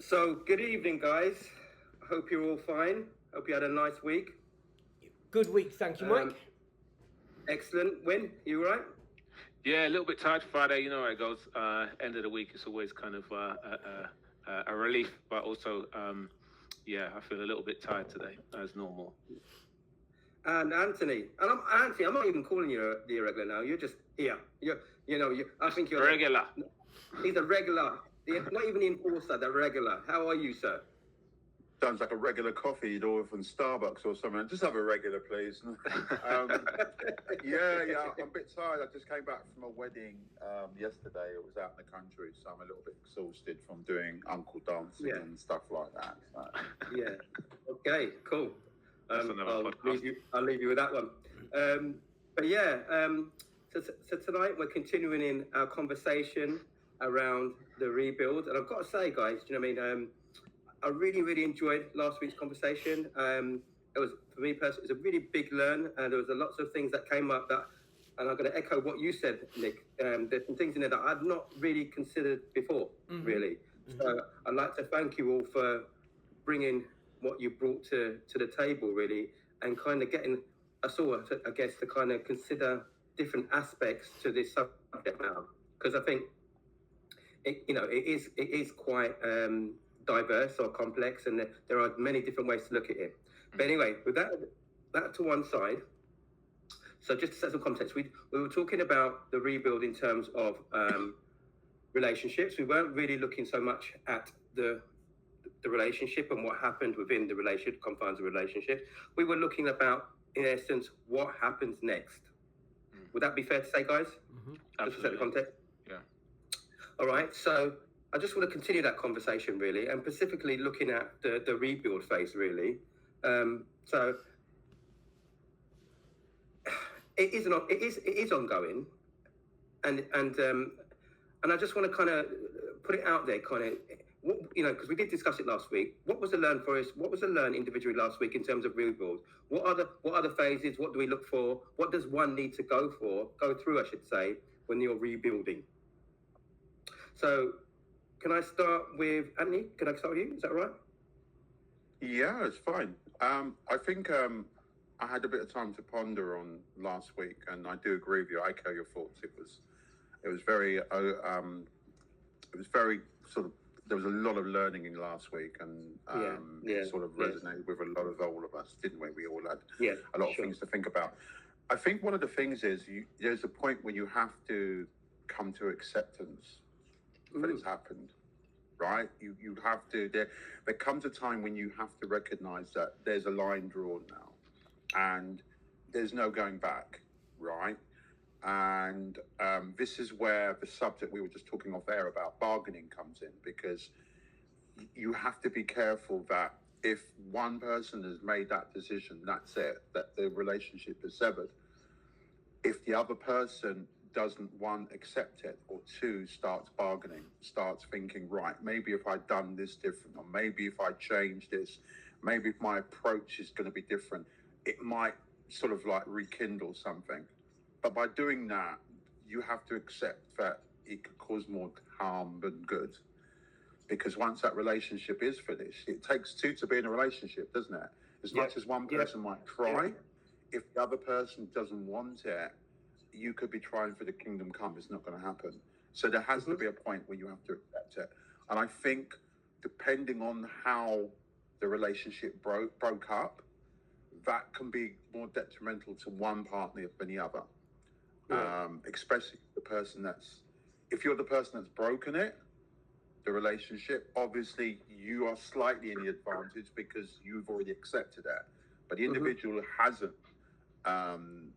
So, good evening, guys. I hope you're all fine. Hope you had a nice week. Good week, thank you, Mike. Excellent. Win, you all right? Yeah, a little bit tired Friday. You know how it goes. End of the week, it's always kind of a relief, but also, yeah, I feel a little bit tired today, as normal. And Anthony, I'm not even calling you the irregular now. You're just here. I think you're regular. He's a regular. Not even the enforcer, the regular. How are you, sir? Sounds like a regular coffee you'd order from Starbucks or something. Just have a regular, please. Yeah, I'm a bit tired. I just came back from a wedding yesterday. It was out in the country, so I'm a little bit exhausted from doing uncle dancing and stuff like that. So. Yeah. Okay, cool. I'll leave you with that one. But yeah, so tonight we're continuing in our conversation around the rebuild. And I've got to say, guys, do you know what I mean? I really, really enjoyed last week's conversation. It was, for me personally, it was a really big learn, and there was lots of things that came up that, and I'm going to echo what you said, Nick. There's some things in there that I'd not really considered before, really. So I'd like to thank you all for bringing what you brought to the table, really, and kind of getting us all, I guess, to kind of consider different aspects to this subject now, because I think it is quite diverse or complex, and there are many different ways to look at it. But anyway, with that to one side, so just to set some context, we were talking about the rebuild in terms of relationships. We weren't really looking so much at the relationship and what happened within the relationship, confines of the relationship. We were looking about, in essence, what happens next. Would that be fair to say, guys? Just to set the context? Yeah. All right, so I just want to continue that conversation, really, and specifically looking at the rebuild phase, really. So it is ongoing, and I just want to kind of put it out there, kind of, because we did discuss it last week. What was the learn for us? What was the learn individually last week in terms of rebuild? What are the phases? What do we look for? What does one need to go through, I should say, when you're rebuilding? So, can I start with Anthony? Can I start with you? Is that all right? Yeah, it's fine. I think I had a bit of time to ponder on last week, and I do agree with you. I echo your thoughts. It was very sort of. There was a lot of learning in last week, and it sort of resonated with a lot of all of us, didn't we? We all had a lot of things to think about. I think one of the things is there's a point where you have to come to acceptance that it's happened, right? You have to. There comes a time when you have to recognize that there's a line drawn now, and there's no going back, right? And this is where the subject we were just talking off air about bargaining comes in, because you have to be careful that if one person has made that decision, that's it, that the relationship is severed. If the other person doesn't, one, accept it, or two, starts bargaining, starts thinking, right, maybe if I'd done this different, or maybe if I change this, maybe if my approach is going to be different, it might sort of like rekindle something. But by doing that, you have to accept that it could cause more harm than good. Because once that relationship is finished, it takes two to be in a relationship, doesn't it? As much as one person might try, if the other person doesn't want it, you could be trying for the kingdom come. It's not going to happen. So there has to be a point where you have to accept it. And I think depending on how the relationship broke up, that can be more detrimental to one partner than the other. Especially the person if you're the person that's broken it, the relationship, obviously you are slightly in the advantage because you've already accepted it. But the individual who hasn't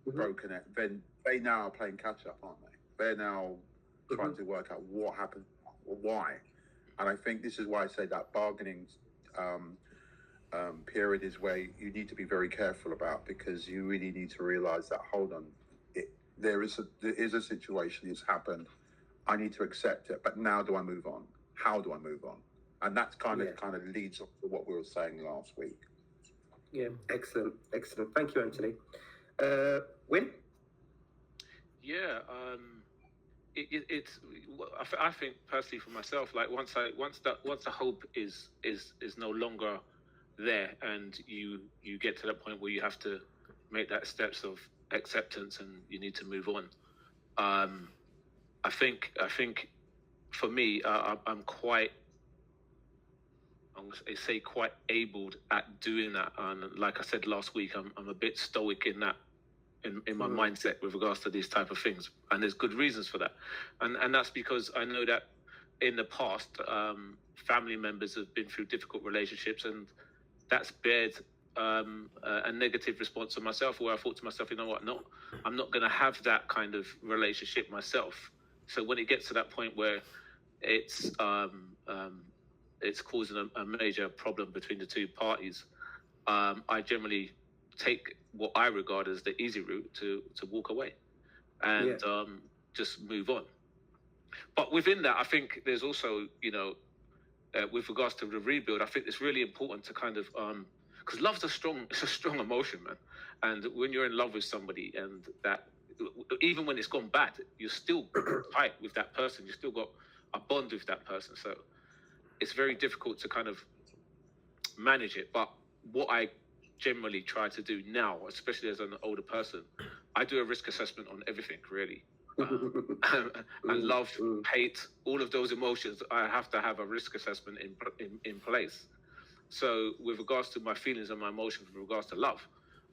broken it, then they now are playing catch up, aren't they? They're now trying to work out what happened or why. And I think this is why I say that bargaining period is where you need to be very careful about, because you really need to realize that, hold on, there is a situation, it's happened, I need to accept it, but now do I move on? How do I move on? And that's kind of leads up to what we were saying last week. Yeah, excellent. Thank you, Anthony. Win? Yeah, it's. I think personally for myself, like once the hope is no longer there, and you get to that point where you have to make that steps of acceptance and you need to move on. I think for me, I'm quite abled at doing that. And like I said last week, I'm a bit stoic in that. In my mindset with regards to these type of things, and there's good reasons for that, and that's because I know that in the past, family members have been through difficult relationships, and that's bared a negative response on myself, where I thought to myself, you know what, no, I'm not going to have that kind of relationship myself. So when it gets to that point where it's causing a major problem between the two parties, I generally take what I regard as the easy route to walk away and just move on. But within that, I think there's also, with regards to the rebuild, I think it's really important to kind of, because love's it's a strong emotion, man. And when you're in love with somebody, and that, even when it's gone bad, you're still tight with that person. You still got a bond with that person. So it's very difficult to kind of manage it. But what I generally try to do now, especially as an older person, I do a risk assessment on everything, really. And love, hate, all of those emotions, I have to have a risk assessment in place. So with regards to my feelings and my emotions with regards to love,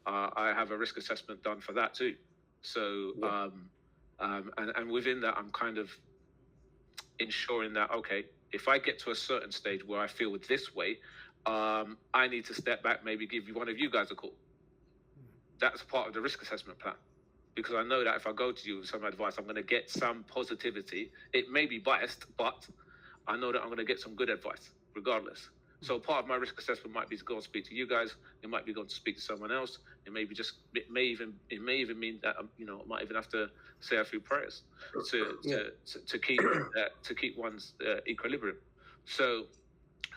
I have a risk assessment done for that too. So and within that, I'm kind of ensuring that, okay, if I get to a certain stage where I feel this way, I need to step back, maybe give one of you guys a call. That's part of the risk assessment plan, because I know that if I go to you with some advice, I'm going to get some positivity. It may be biased, but I know that I'm going to get some good advice regardless. So part of my risk assessment might be to go and speak to you guys. It might be going to speak to someone else. It may even mean that I might even have to say a few prayers to keep one's equilibrium. So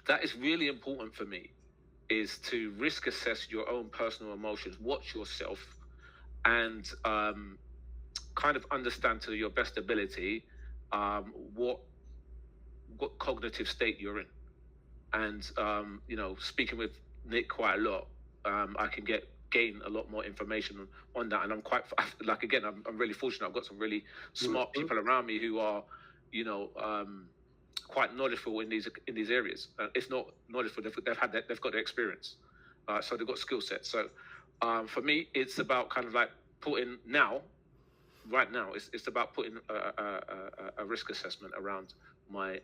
that is really important for me, is to risk assess your own personal emotions, watch yourself, and kind of understand to your best ability what cognitive state you're in. And speaking with Nick quite a lot, I can gain a lot more information on that. And I'm quite I'm really fortunate. I've got some really smart people around me who are, quite knowledgeable in these areas. If not knowledgeable, they've got the experience, so they've got skill sets. So for me, it's about kind of like right now, it's about putting a risk assessment around my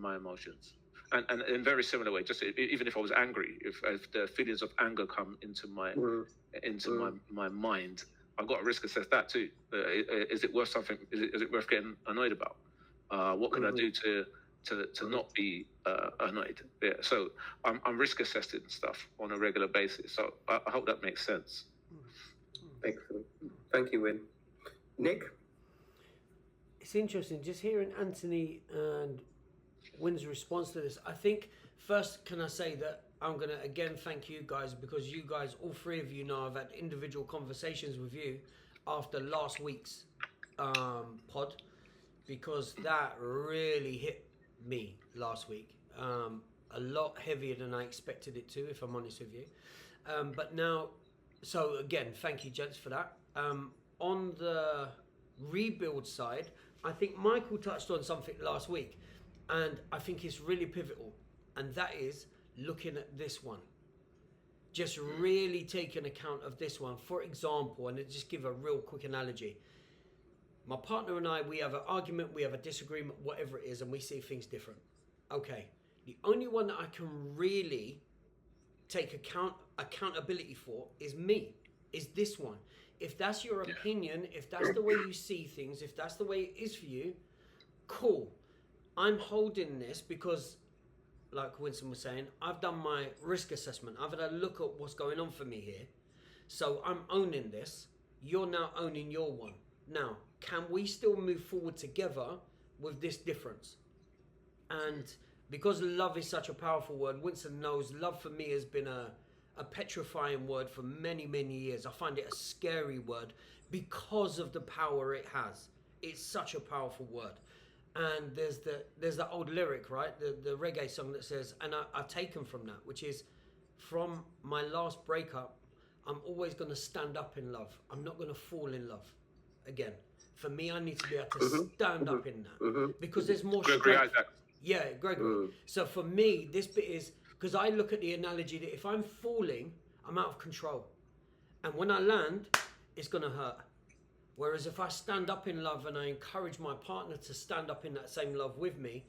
emotions, and in very similar way. Just even if I was angry, if the feelings of anger come into my mind, I've got to risk assess that too. Is it worth something? Is it worth getting annoyed about? What can I do to not be annoyed? Yeah, so I'm risk assessing stuff on a regular basis. So I hope that makes sense. Excellent. Thank you, Win. Nick? It's interesting just hearing Anthony and Win's response to this. I think first, can I say that I'm going to again thank you guys, because you guys, all three of you now, I've had individual conversations with you after last week's pod, because that really hit me last week. A lot heavier than I expected it to, if I'm honest with you. But now, so again, thank you, gents, for that. On the rebuild side, I think Michael touched on something last week, and I think it's really pivotal, and that is looking at this one. Just really taking account of this one. For example, and I'll just give a real quick analogy. My partner and I, we have an argument, we have a disagreement, whatever it is, and we see things different. Okay, the only one that I can really take accountability for is me, is this one. If that's your opinion, if that's the way you see things, if that's the way it is for you, cool. I'm holding this because, like Winston was saying, I've done my risk assessment. I've had a look at what's going on for me here. So I'm owning this. You're now owning your one. Now, can we still move forward together with this difference? And because love is such a powerful word, Winston knows love for me has been a petrifying word for many, many years. I find it a scary word because of the power it has. it's such a powerful word. And there's that old lyric, right? The reggae song that says, and I've taken from that, which is, from my last breakup, I'm always going to stand up in love. I'm not going to fall in love again. For me, I need to be able to stand up in that because there's more strength. Yeah, Gregory. So for me, this bit is, because I look at the analogy that if I'm falling, I'm out of control. And when I land, it's going to hurt. Whereas if I stand up in love and I encourage my partner to stand up in that same love with me,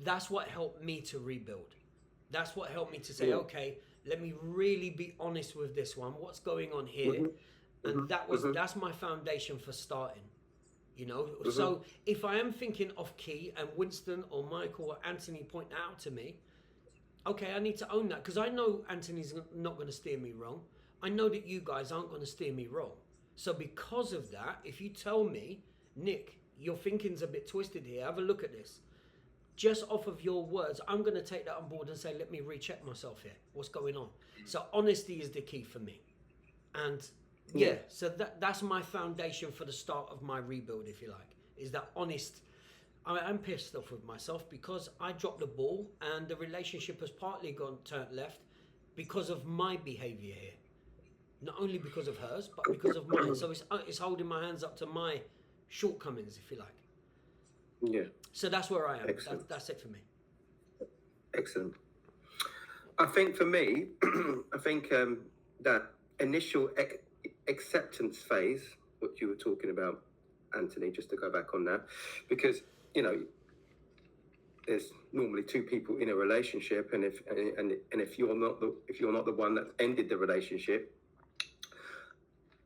that's what helped me to rebuild. That's what helped me to say, okay, let me really be honest with this one. What's going on here? And that's my foundation for starting. You know, so if I am thinking off key and Winston or Michael or Anthony point out to me, okay, I need to own that, because I know Anthony's not going to steer me wrong. I know that you guys aren't going to steer me wrong. So because of that, if you tell me, Nick, your thinking's a bit twisted here, have a look at this. Just off of your words, I'm going to take that on board and say, let me recheck myself here. What's going on? So honesty is the key for me. And yeah, so that's my foundation for the start of my rebuild, if you like, is that honest. I'm pissed off with myself because I dropped the ball and the relationship has partly turned left because of my behavior here. Not only because of hers, but because of mine. So it's holding my hands up to my shortcomings, if you like. Yeah. So that's where I am. That's it for me. Excellent. I think for me, that initial acceptance phase, what you were talking about, Anthony, just to go back on that, because, you know, there's normally two people in a relationship, and if you're not the one that ended the relationship,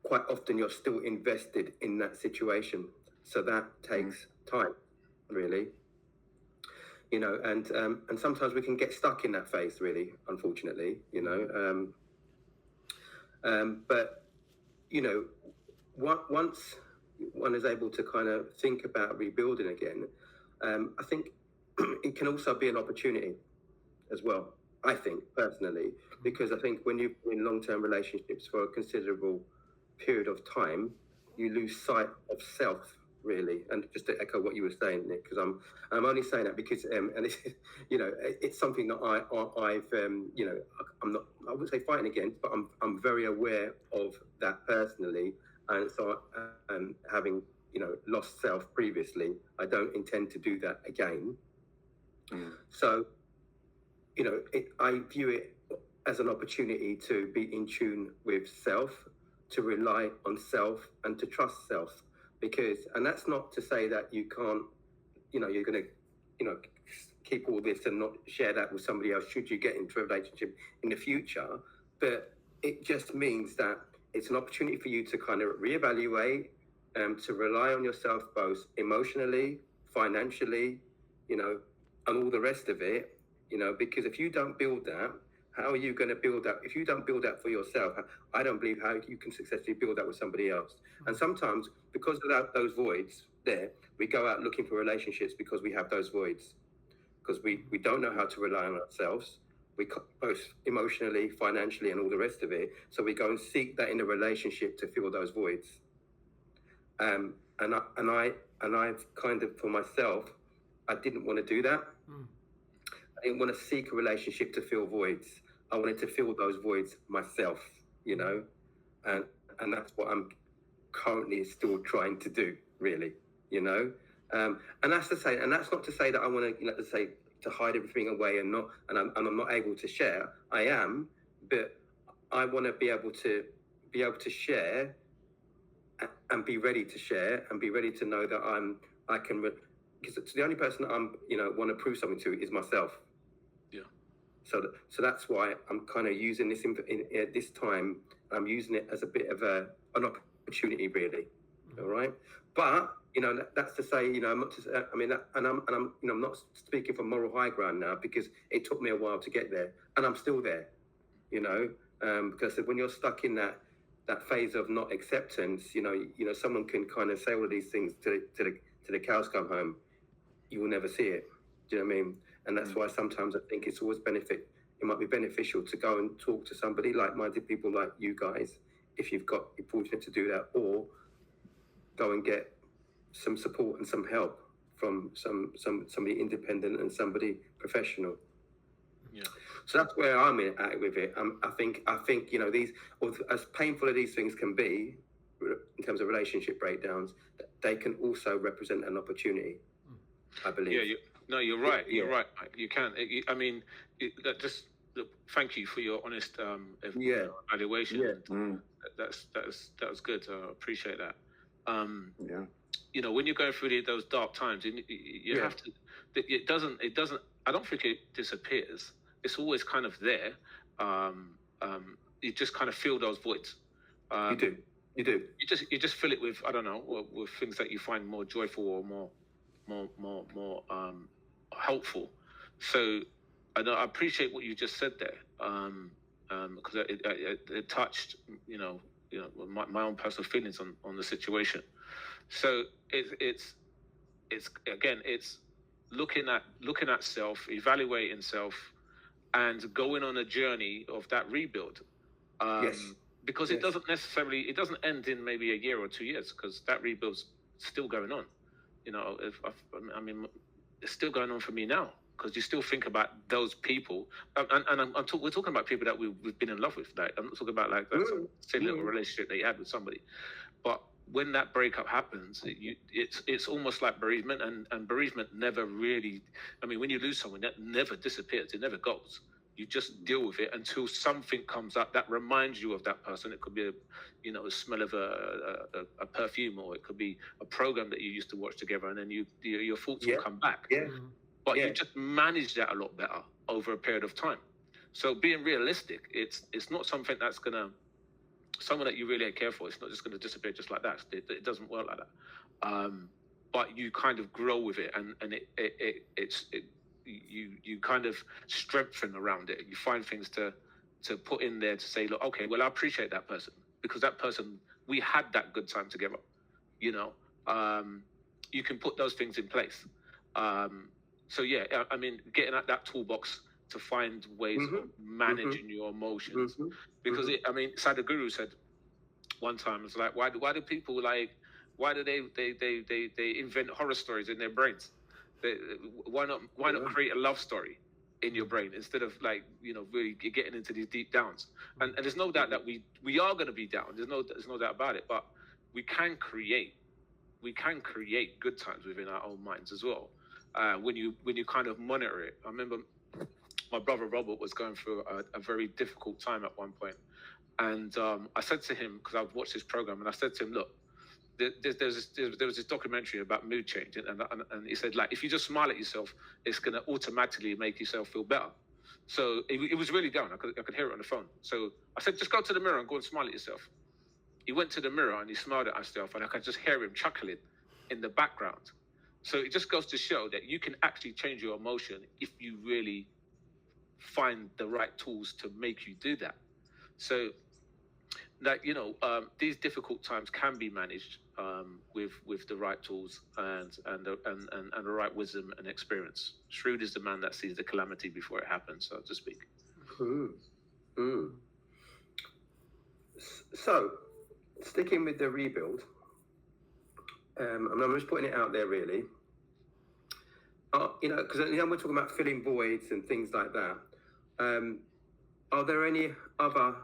quite often you're still invested in that situation. So that takes time, really. You know, and sometimes we can get stuck in that phase, really, unfortunately, you know. But, you know, once one is able to kind of think about rebuilding again, I think it can also be an opportunity as well, I think, personally, because I think when you're in long-term relationships for a considerable period of time, you lose sight of self, really. And just to echo what you were saying, Nick, because I'm only saying that because and it's, you know, it's something that I've you know, I wouldn't say fighting against, but I'm very aware of that personally. And so having, you know, lost self previously, I don't intend to do that again. So, you know, I view it as an opportunity to be in tune with self, to rely on self, and to trust self. Because, and that's not to say that you can't, you know, you're going to, you know, keep all this and not share that with somebody else should you get into a relationship in the future. But it just means that it's an opportunity for you to kind of reevaluate, to rely on yourself both emotionally, financially, you know, and all the rest of it, you know, because if you don't build that, how are you going to build that? If you don't build that for yourself, I don't believe how you can successfully build that with somebody else. And sometimes, because of those voids there, we go out looking for relationships because we have those voids. Because we don't know how to rely on ourselves. We both emotionally, financially, and all the rest of it. So we go and seek that in a relationship to fill those voids. And I've kind of, for myself, I didn't want to do that. I didn't want to seek a relationship to fill voids. I wanted to fill those voids myself, you know, and that's what I'm currently still trying to do, really, you know. And that's to say, and that's not to say that I want to, you know, to hide everything away and I'm not able to share. I am, but I want to be able to share and be ready to share and be ready to know that because the only person that I'm, you know, want to prove something to is myself. Yeah. So that's why I'm kind of using this at this time. I'm using it as a bit of an opportunity, really. All right. But, you know, that's to say, you know, I'm not just, I mean, and I'm, you know, I'm not speaking from moral high ground now because it took me a while to get there, and I'm still there, you know, because when you're stuck in that phase of not acceptance, you know, someone can kind of say all of these things to the cows come home. You will never see it. Do you know what I mean? And that's why sometimes I think it's always it might be beneficial to go and talk to somebody, like-minded people like you guys, if you're fortunate to do that, or go and get some support and some help from somebody independent and somebody professional. Yeah. So that's where I'm at with it. I think these, as painful as these things can be, in terms of relationship breakdowns, they can also represent an opportunity, I believe. Yeah, you're right. You're right. You can. Thank you for your honest evaluation. Yeah. That was good. I appreciate that. When you're going through those dark times, you have to. It doesn't. I don't think it disappears. It's always kind of there. You just kind of fill those voids. You do. You just fill it with, I don't know, with things that you find more joyful or more helpful. So I appreciate what you just said there, because it touched my own personal feelings on the situation. So it's looking at self, evaluating self, and going on a journey of that rebuild. Because it doesn't end in maybe a year or 2 years, because that rebuild's still going on. It's still going on for me now, because you still think about those people, and we're talking about people that we've been in love with. Like, I'm not talking about like that silly little relationship that you had with somebody, but when that breakup happens, it's almost like bereavement, and bereavement never really. I mean, when you lose someone, that never disappears. It never goes. You just deal with it until something comes up that reminds you of that person. It could be a smell of a perfume, or it could be a program that you used to watch together, and then your thoughts will come back. But you just manage that a lot better over a period of time. So being realistic, it's not something that's gonna, someone that you really care for, it's not just gonna disappear just like that. It doesn't work like that. But you kind of grow with it, and you kind of strengthen around it. You find things to put in there to say, look, okay, well, I appreciate that person, because that person, we had that good time together. You can put those things in place. So yeah, I mean, getting at that toolbox to find ways of managing your emotions, because Sadhguru said one time, it's like, why do people why do they invent horror stories in their brains? Why not create a love story in your brain instead of really getting into these deep downs? And there's no doubt that we are going to be down. There's no doubt about it. But we can create good times within our own minds as well. When you kind of monitor it. I remember my brother Robert was going through a very difficult time at one point, and I said to him, because I've watched this program, and I said to him, look, there was this documentary about mood change, and he said, like, if you just smile at yourself, it's going to automatically make yourself feel better. So it was really down. I could hear it on the phone. So I said, just go to the mirror and go and smile at yourself. He went to the mirror and he smiled at himself, and I could just hear him chuckling in the background. So it just goes to show that you can actually change your emotion if you really find the right tools to make you do that. So that, these difficult times can be managed with the right tools and the right wisdom and experience. Shrewd is the man that sees the calamity before it happens, so to speak. So, sticking with the rebuild, I'm just putting it out there, really. Because we're talking about filling voids and things like that. Are there any other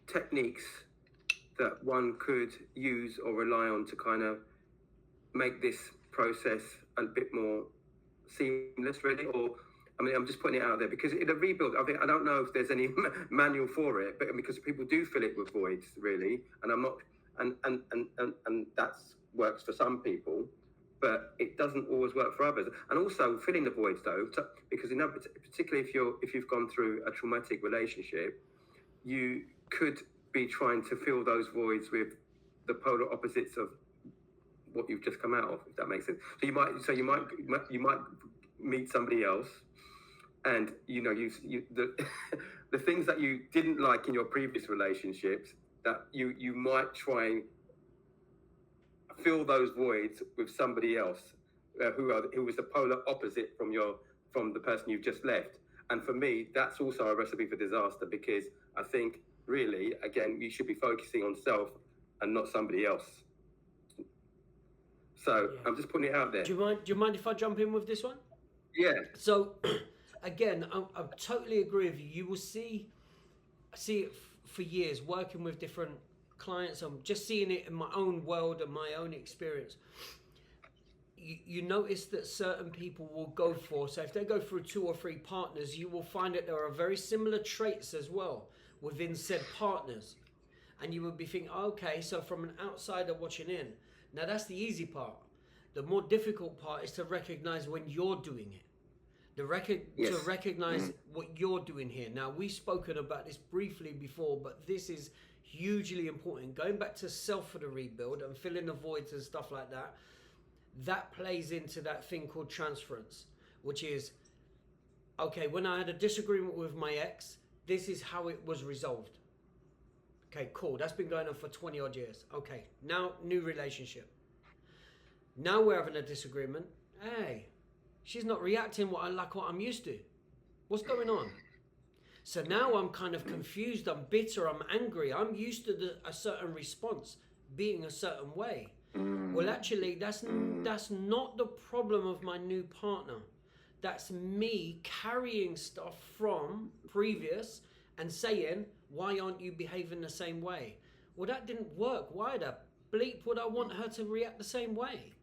techniques that one could use or rely on to kind of make this process a bit more seamless, really? Or, I mean, I'm just putting it out there, because in a rebuild, I don't know if there's any manual for it, but because people do fill it with voids, really, and I'm not, and that works for some people, but it doesn't always work for others. And also filling the voids, though, because particularly if you've gone through a traumatic relationship, you could be trying to fill those voids with the polar opposites of what you've just come out of, if that makes sense. So you might meet somebody else, and the things that you didn't like in your previous relationships, that you might try and fill those voids with somebody else who was the polar opposite from the person you've just left. And for me, that's also a recipe for disaster, because I think, really, again, you should be focusing on self and not somebody else. So I'm just putting it out there. Do you mind if I jump in with this one? Yeah. So, again, I totally agree with you. You will see it for years working with different clients. I'm just seeing it in my own world and my own experience. You notice that certain people will go for, so if they go through 2 or 3 partners, you will find that there are very similar traits as well within said partners. And you would be thinking, okay, so from an outsider watching in, now that's the easy part. The more difficult part is to recognize when you're doing it. To recognize what you're doing here. Now, we've spoken about this briefly before, but this is hugely important. Going back to self for the rebuild and filling the voids and stuff like that, that plays into that thing called transference, which is, okay, when I had a disagreement with my ex, this is how it was resolved. Okay, cool. That's been going on for 20 odd years. Okay, now new relationship. Now we're having a disagreement. Hey, she's not reacting what I'm used to. What's going on? So now I'm kind of confused. I'm bitter. I'm angry. I'm used to a certain response being a certain way. Well, actually, that's not the problem of my new partner. That's me carrying stuff from previous and saying, why aren't you behaving the same way? Well, that didn't work. Why the bleep would I want her to react the same way?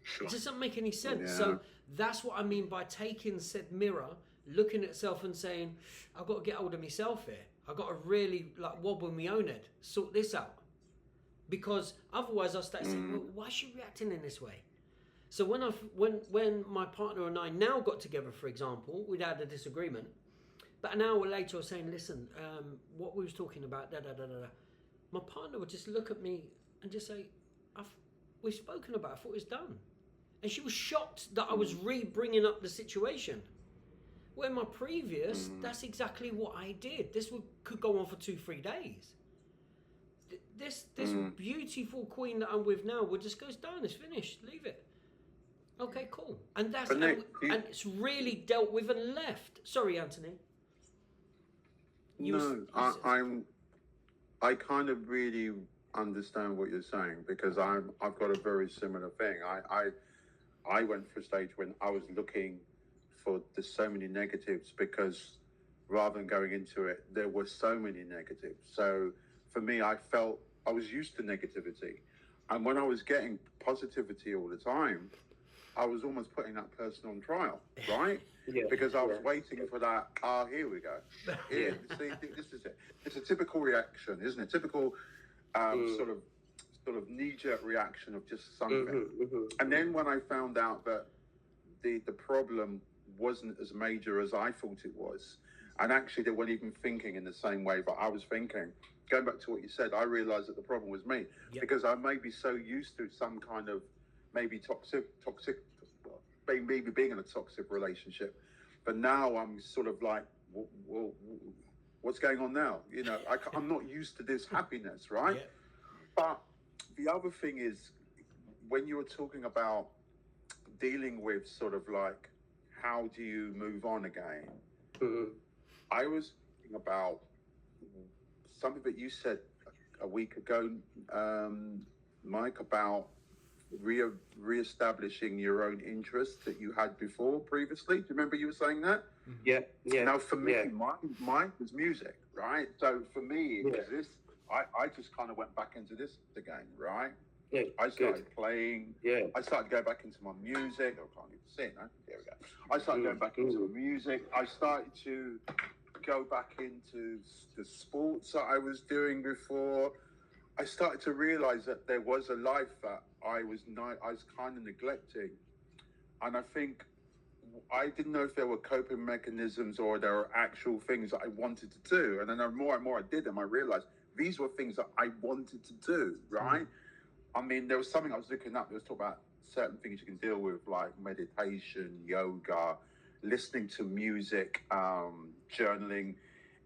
Sure. It doesn't make any sense. Yeah. So that's what I mean by taking said mirror, looking at self and saying, I've got to get hold of myself here. I've got to really wobble my own head, sort this out. Because otherwise I'll start saying, well, why is she reacting in this way? So when my partner and I now got together, for example, we'd had a disagreement, but an hour later I was saying, listen, what we was talking about, my partner would just look at me and just say, we've spoken about it, I thought it was done. And she was shocked that I was bringing up the situation. Where my previous, that's exactly what I did. This could go on for 2-3 days. This beautiful queen that I'm with now would just go, it's done, it's finished, leave it. Okay, cool. And that's and it's really dealt with and left. Sorry, Anthony. I kind of really understand what you're saying, because I've got a very similar thing. I went through a stage when I was looking for so many negatives, because rather than going into it, there were so many negatives. So for me, I felt I was used to negativity. And when I was getting positivity all the time, I was almost putting that person on trial, right? Because I was waiting for that, here we go. Here, see, this is it. It's a typical reaction, isn't it? Typical sort of knee-jerk reaction of just something. And then when I found out that the problem wasn't as major as I thought it was, and actually they weren't even thinking in the same way, but I was thinking, going back to what you said, I realized that the problem was me, because I may be so used to some kind of maybe toxic, maybe being in a toxic relationship, but now I'm sort of like, well, what's going on now? You know, I'm not used to this happiness, right? Yeah. But the other thing is, when you were talking about dealing with sort of like, how do you move on again? I was thinking about something that you said a week ago, Mike, about re-establishing your own interests that you had previously. Do you remember you were saying that? Yeah. Now for me, mine was music, right? So for me, it was this. I just kind of went back into this again, right? Yeah. I started playing. Yeah. I started going back into my music. I can't even sing. No? There we go. I started going back into my music. I started to go back into the sports that I was doing before. I started to realize that there was a life that I was kind of neglecting. And I think I didn't know if there were coping mechanisms or there were actual things that I wanted to do. And then the more and more I did them, I realized these were things that I wanted to do, right? I mean, there was something I was looking up. There was talking about certain things you can deal with, like meditation, yoga, listening to music, journaling,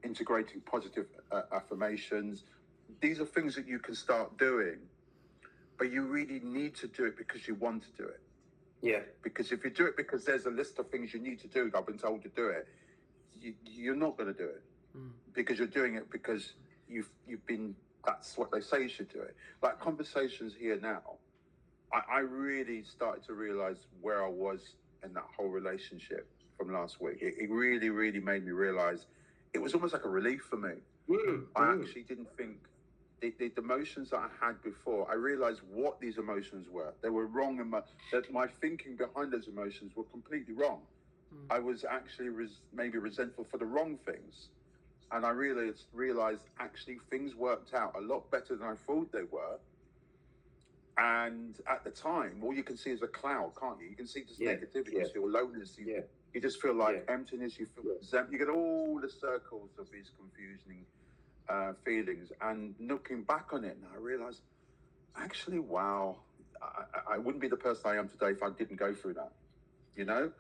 integrating positive affirmations. These are things that you can start doing, but you really need to do it because you want to do it. Yeah. Because if you do it because there's a list of things you need to do, I've been told to do it, you're not going to do it. Because you're doing it because you've been, that's what they say you should do it. Like conversations here now, I really started to realize where I was in that whole relationship from last week. It really, really made me realize it was almost like a relief for me. I actually didn't think the emotions that I had before, I realized what these emotions were. They were wrong, and that my thinking behind those emotions were completely wrong. I was actually maybe resentful for the wrong things. And I realized actually things worked out a lot better than I thought they were. And at the time, all you can see is a cloud, can't you? You can see just negativity, you feel loneliness, you just feel like emptiness, you feel resentment, you get all the circles of these confusing feelings. And looking back on it now, I realized, actually, wow, I wouldn't be the person I am today if I didn't go through that, you know?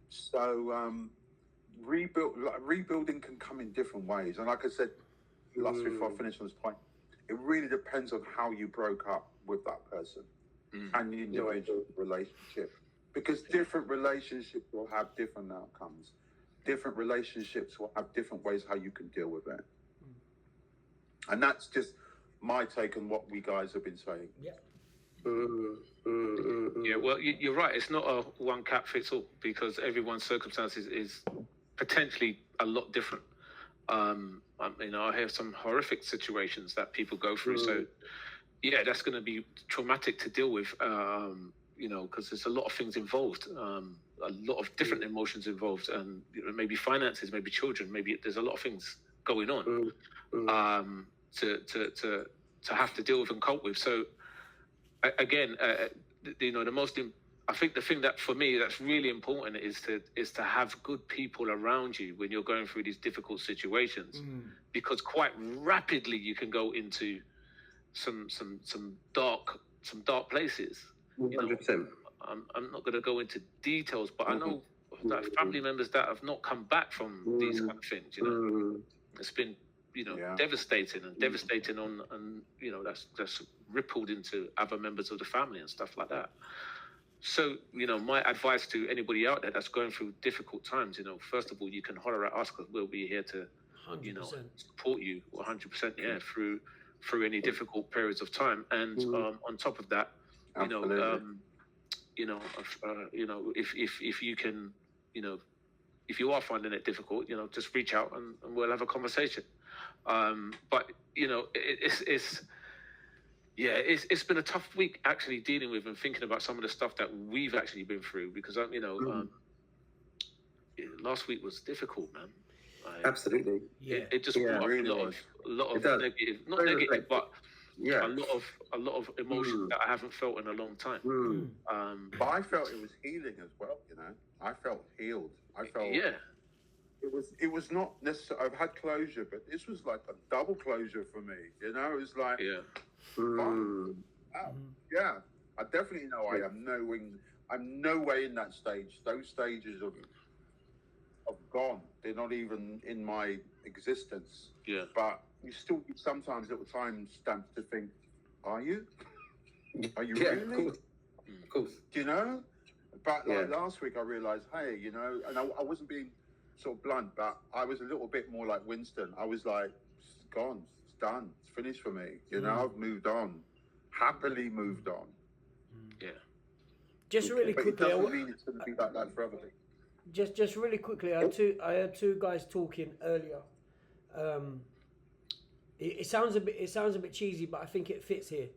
So rebuilding can come in different ways. And like I said last week before I finished on this point, it really depends on how you broke up with that person and the individual relationship. Because different relationships will have different outcomes. Different relationships will have different ways how you can deal with it. And that's just my take on what we guys have been saying. Yeah. Yeah, well, you're right. It's not a one cap fits all, because everyone's circumstances is potentially a lot different. I have some horrific situations that people go through. So, yeah, that's going to be traumatic to deal with, because there's a lot of things involved, a lot of different emotions involved, and maybe finances, maybe children, maybe there's a lot of things going on to have to deal with and cope with. So, again, I think the thing that for me that's really important is to have good people around you when you're going through these difficult situations, because quite rapidly you can go into some dark places. 100%. I'm not going to go into details, but I know that family members that have not come back from these kind of things. It's been devastating and that's rippled into other members of the family and stuff like that. So, my advice to anybody out there that's going through difficult times, first of all, you can holler at us because we'll be here to, 100%. Support you 100%, through any difficult periods of time. And on top of that, if you can, if you are finding it difficult, just reach out and we'll have a conversation. But it's been a tough week actually dealing with and thinking about some of the stuff that we've actually been through, because last week was difficult, man. Absolutely. It just brought up a lot of negative, not negative, but a lot of emotion that I haven't felt in a long time. But I felt it was healing as well. I felt healed. I felt It was not necessarily. I've had closure, but this was like a double closure for me. It was like I definitely know I am I'm no way in that stage. Those stages of gone. They're not even in my existence. Yeah. But you still sometimes little time stamps to think, are you? Are you really? Of course. But like last week I realized, hey, and I wasn't being sort of blunt, but I was a little bit more like Winston. I was like, it's gone, it's done, it's finished for me. I've moved on, happily moved on. Yeah. Just really quickly, it doesn't mean it's going to be like that forever. Just really quickly, I had two guys talking earlier. It sounds a bit cheesy, but I think it fits here.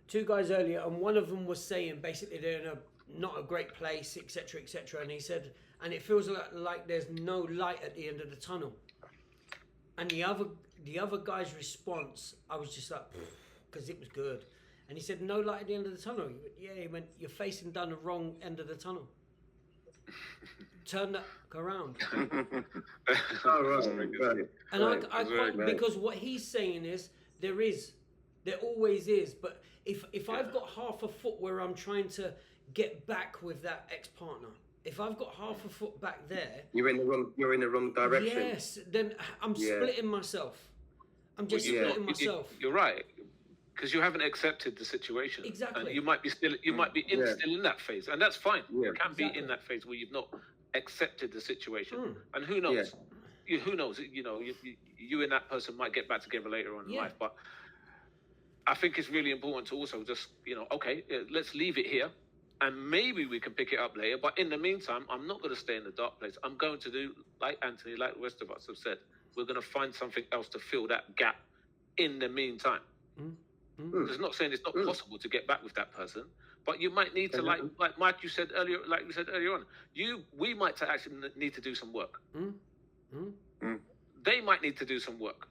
Two guys earlier, and one of them was saying basically they're in not a great place, etc., etc. And he said, and it feels like there's no light at the end of the tunnel. And the other guy's response, I was just like, because it was good. And he said, no light at the end of the tunnel. He went, you're facing down the wrong end of the tunnel. Turn that around. Right. And I can't, because what he's saying is there always is. But if I've got half a foot where I'm trying to get back with that ex-partner, if I've got half a foot back there, you're in the wrong direction. Yes, then I'm splitting myself. I'm just splitting myself. You're right, because you haven't accepted the situation. Exactly. And you might be still in that phase, and that's fine. You can be in that phase where you've not accepted the situation, and who knows? Who knows? You and that person might get back together later on in life, but I think it's really important to also just, okay, let's leave it here, and maybe we can pick it up later. But in the meantime, I'm not going to stay in the dark place. I'm going to do, like Anthony, like the rest of us have said, we're going to find something else to fill that gap in the meantime. It's not saying it's not possible to get back with that person, but you might need to, like Mike, you said earlier, like we said earlier on, we might actually need to do some work. They might need to do some work,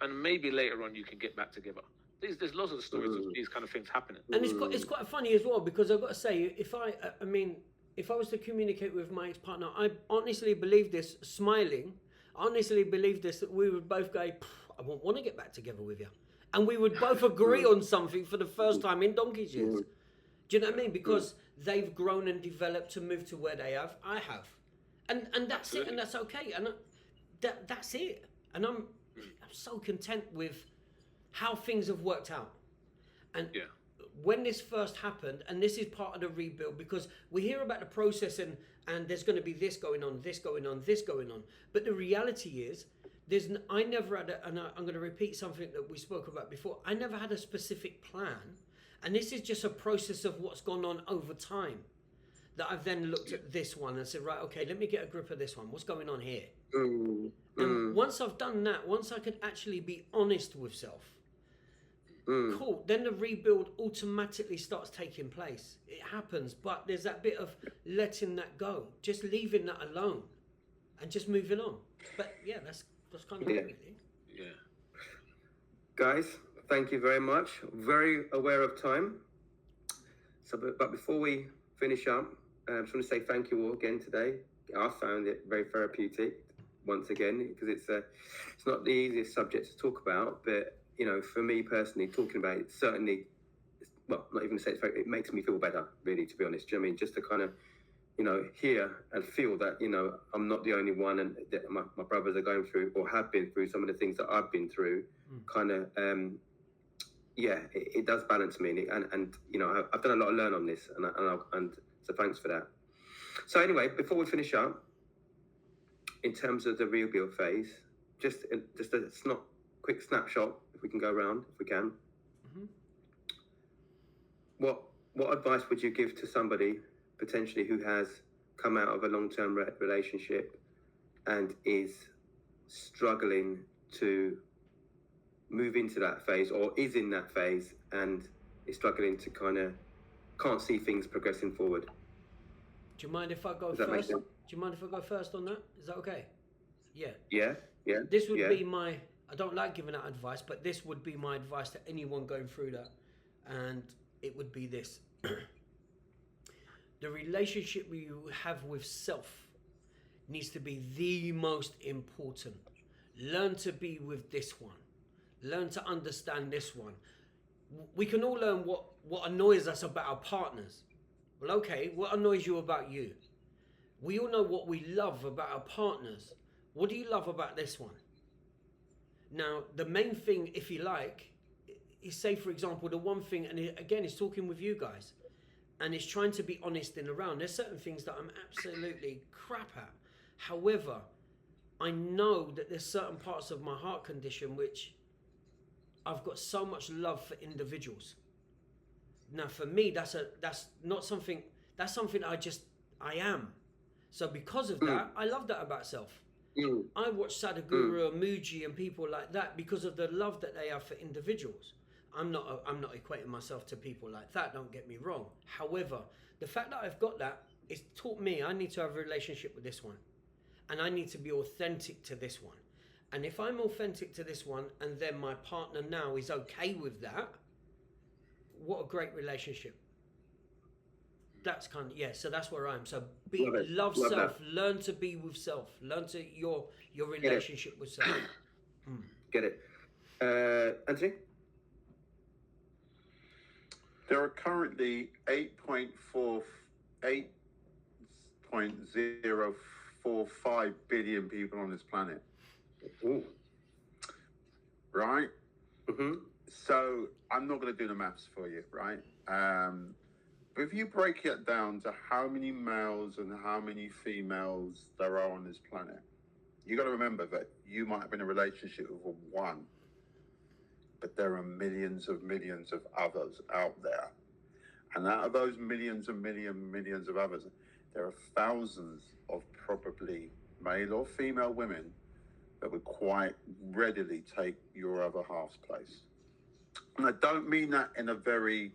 and maybe later on you can get back together. There's lots of stories of these kind of things happening, and it's quite funny as well, because I've got to say, if I was to communicate with my ex-partner, I honestly believe this, smiling, honestly believe this, that we would both go, I won't want to get back together with you, and we would both agree on something for the first time in donkey's years. Do you know what I mean? Because they've grown and developed to move to where they have, I have, and that's it, and that's okay, and that's it, and I'm so content with how things have worked out. And when this first happened, and this is part of the rebuild, because we hear about the process and there's going to be this going on, this going on, this going on. But the reality is, I never had and I'm going to repeat something that we spoke about before. I never had a specific plan. And this is just a process of what's gone on over time. That I've then looked at this one and said, right, okay, let me get a grip of this one. What's going on here? And once I've done that, once I can actually be honest with self, cool, then the rebuild automatically starts taking place. It happens, but there's that bit of letting that go, just leaving that alone and just moving on. But yeah, that's kind of it. Yeah. Guys, thank you very much. Very aware of time. So, but before we finish up, I just want to say thank you all again today. I found it very therapeutic once again, because it's not the easiest subject to talk about, but for me personally, talking about it certainly, well, not even to say it makes me feel better, really, to be honest. Do you know what I mean? Just to kind of, hear and feel that, I'm not the only one, and that my brothers are going through or have been through some of the things that I've been through. Kind of, it does balance me, and I've done a lot of learn on this, and so thanks for that. So anyway, before we finish up, in terms of the rebuild phase, just a quick snapshot, if we can go around, if we can. What advice would you give to somebody potentially who has come out of a long-term relationship and is struggling to move into that phase, or is in that phase and is struggling to can't see things progressing forward? Do you mind if I go first? Do you mind if I go first on that? Is that okay? Yeah. Yeah. This would be my, I don't like giving out advice, but this would be my advice to anyone going through that. And it would be this. The relationship you have with self needs to be the most important. Learn to be with this one. Learn to understand this one. We can all learn what annoys us about our partners. Well, okay, what annoys you about you? We all know what we love about our partners. What do you love about this one? Now, the main thing, if you like, is, say, for example, the one thing, and again, it's talking with you guys, and it's trying to be honest in the round. There's certain things that I'm absolutely crap at. However, I know that there's certain parts of my heart condition which I've got so much love for individuals. Now, for me, that's not something, that's something I am. So because of that, I love that about self. I watch Sadhguru and Mooji and people like that because of the love that they have for individuals. I'm not equating myself to people like that, don't get me wrong. However, the fact that I've got that, it's taught me I need to have a relationship with this one. And I need to be authentic to this one. And if I'm authentic to this one, and then my partner now is okay with that, what a great relationship. That's so that's where I am. So love self, that. Learn to be with self, learn to your relationship with self. Get it. Anthony? There are currently 8.045 billion people on this planet. Ooh. Right? So I'm not going to do the maths for you, right? But if you break it down to how many males and how many females there are on this planet, you got to remember that you might have been in a relationship with one. but there are millions of others out there. And out of those millions of others, there are thousands of probably male or female women that would quite readily take your other half's place. And I don't mean that in a very,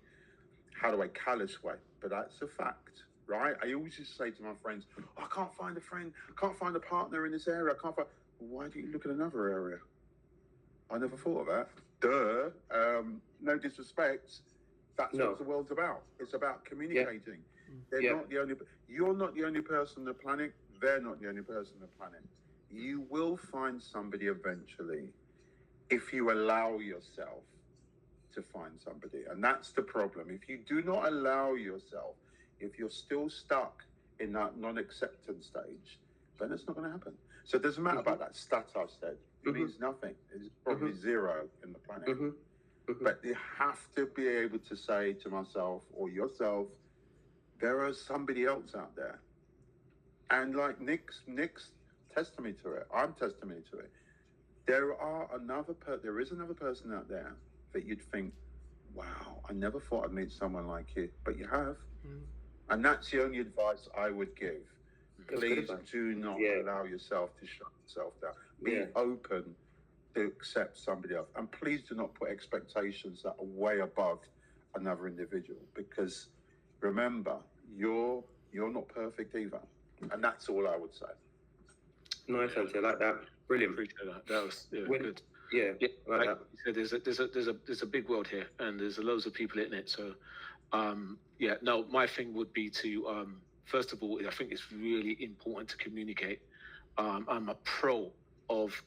callous way, but that's a fact, right? I always just say to my friends, I can't find a friend, I can't find a partner in this area, I can't find... Why don't you look at another area? I never thought of that. No disrespect. That's what the world's about. It's about communicating. They're not the only... You're not the only person on the planet. They're not the only person on the planet. You will find somebody eventually if you allow yourself to find somebody. And that's the problem. If you do not allow yourself, if you're still stuck in that non-acceptance stage, then it's not going to happen. So it doesn't matter about that stat I've said. It means nothing. It's probably zero in the planet. But you have to be able to say to myself or yourself, there is somebody else out there. And like Nick's testimony to it, I'm testimony to it. There is another person out there that you'd think, wow, I never thought I'd meet someone like you, but you have. And that's the only advice I would give. Please do not allow yourself to shut yourself down. Be open to accept somebody else. And please do not put expectations that are way above another individual, because remember, you're not perfect either. And that's all I would say. Nice answer, I like that. Brilliant. Appreciate that. That was good. Like that. You said, there's a big world here, and there's loads of people in it. So, my thing would be to first of all, I think it's really important to communicate. I'm a pro of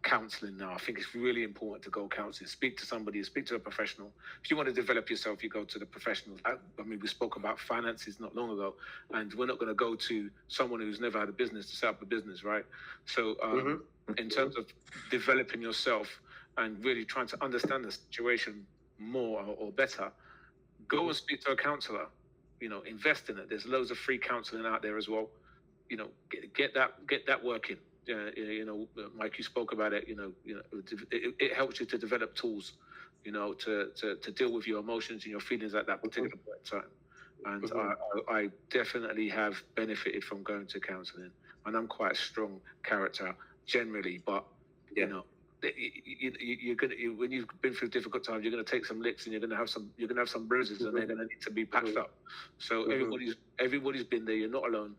counselling now. I think it's really important to go counselling. Speak to somebody, speak to a professional. If you want to develop yourself, you go to the professionals. I mean, we spoke about finances not long ago, and we're not going to go to someone who's never had a business to set up a business, right? So in terms of developing yourself and really trying to understand the situation more or better, go and speak to a counsellor. Invest in it. There's loads of free counselling out there as well. Get that working. Mike, you spoke about it. It helps you to develop tools, to deal with your emotions and your feelings at that particular point in time. And I definitely have benefited from going to counselling. And I'm quite a strong character generally, but you're gonna when you've been through difficult times, you're gonna take some licks and you're gonna have some bruises, and they're gonna need to be patched up. So everybody's been there. You're not alone.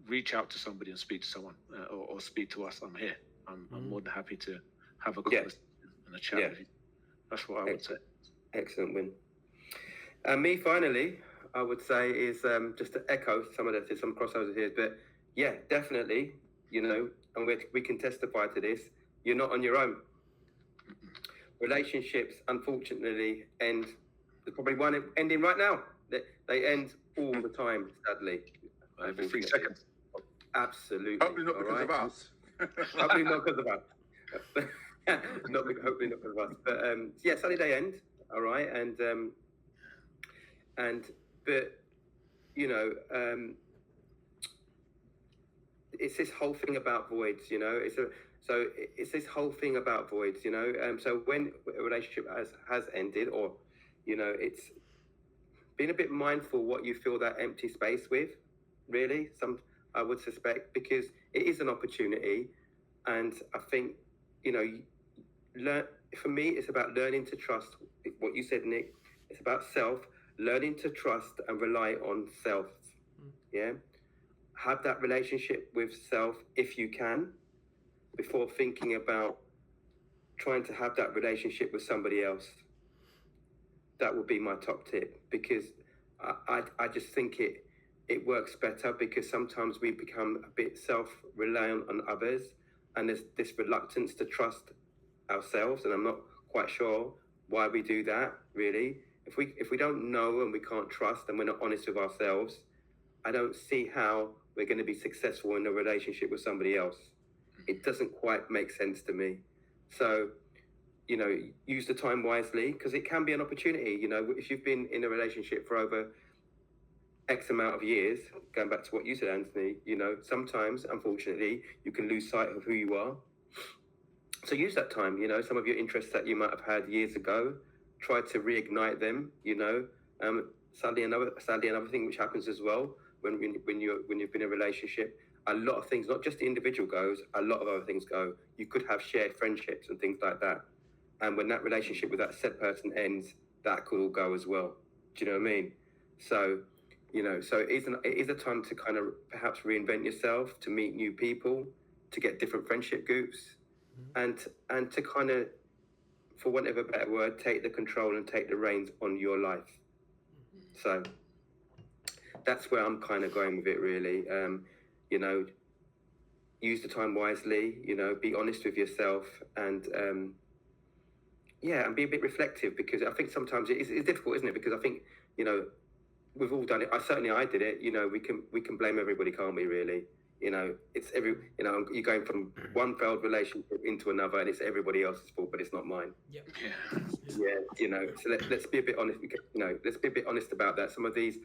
Reach out to somebody and speak to someone, or speak to us. I'm here. I'm more than happy to have a conversation and a chat with you. That's what I would say. Excellent, Win. And me, finally, I would say is just to echo some crossovers here, but definitely, and we can testify to this, you're not on your own. Relationships, unfortunately, end. There's probably one ending right now. They end all the time, sadly. Every 3 seconds. Absolutely. Hopefully not because of us. Hopefully not because of us. Hopefully not because of us. But sadly they end. All right, it's this whole thing about voids. It's this whole thing about voids. So when a relationship has ended, or it's being a bit mindful what you fill that empty space with. Really, I would suspect, because it is an opportunity, and I think for me, it's about learning to trust. What you said, Nick, it's about learning to trust and rely on self. Have that relationship with self if you can, before thinking about trying to have that relationship with somebody else. That would be my top tip, because I just think it works better, because sometimes we become a bit self-reliant on others, and there's this reluctance to trust ourselves, and I'm not quite sure why we do that, really. If we don't know and we can't trust and we're not honest with ourselves, I don't see how we're going to be successful in a relationship with somebody else. It doesn't quite make sense to me. So, use the time wisely, because it can be an opportunity. If you've been in a relationship for over X amount of years, going back to what you said, Anthony, sometimes, unfortunately, you can lose sight of who you are. So use that time, you know, some of your interests that you might have had years ago, try to reignite them, you know. Sadly, another thing which happens as well when you've been in a relationship, a lot of things, not just the individual goes, a lot of other things go. You could have shared friendships and things like that. And when that relationship with that said person ends, that could all go as well. Do you know what I mean? So, you know, so it is a time to kind of perhaps reinvent yourself, to meet new people, to get different friendship groups, and to kind of, for want of a better word, take the control and take the reins on your life. So that's where I'm kind of going with it, really. You know, use the time wisely, you know, be honest with yourself, and and be a bit reflective, because I think sometimes it's difficult, isn't it? Because I think, you know, we've all done it. I did it. You know, we can blame everybody, can't we? Really, you know, you're going from one failed relationship into another, and it's everybody else's fault, but it's not mine. Yep. Yeah. You know, so let's be a bit honest. You know, let's be a bit honest about that. Some of these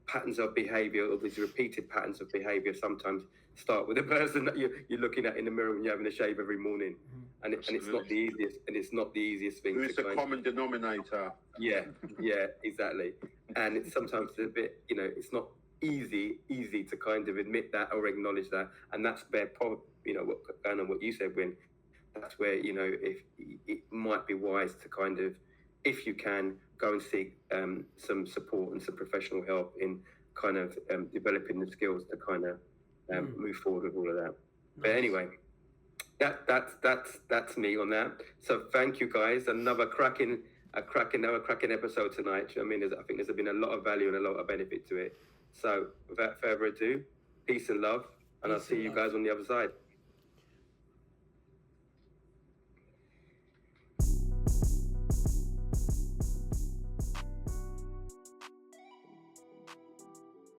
patterns of behaviour, or these repeated patterns of behaviour, sometimes start with the person that you're looking at in the mirror when you're having a shave every morning, and it's not the easiest, thing. Who's the common denominator? Yeah, exactly. And it's sometimes a bit, you know, it's not easy to kind of admit that or acknowledge that, and that's where you know, what you said, Win. That's where, you know, if it might be wise to kind of, if you can, go and seek some support and some professional help in kind of developing the skills to kind of move forward with all of that. Nice. But anyway, that's me on that. So thank you, guys. Another cracking episode tonight. I mean, I think there's been a lot of value and a lot of benefit to it. So without further ado, peace and love, and I'll see you guys on the other side.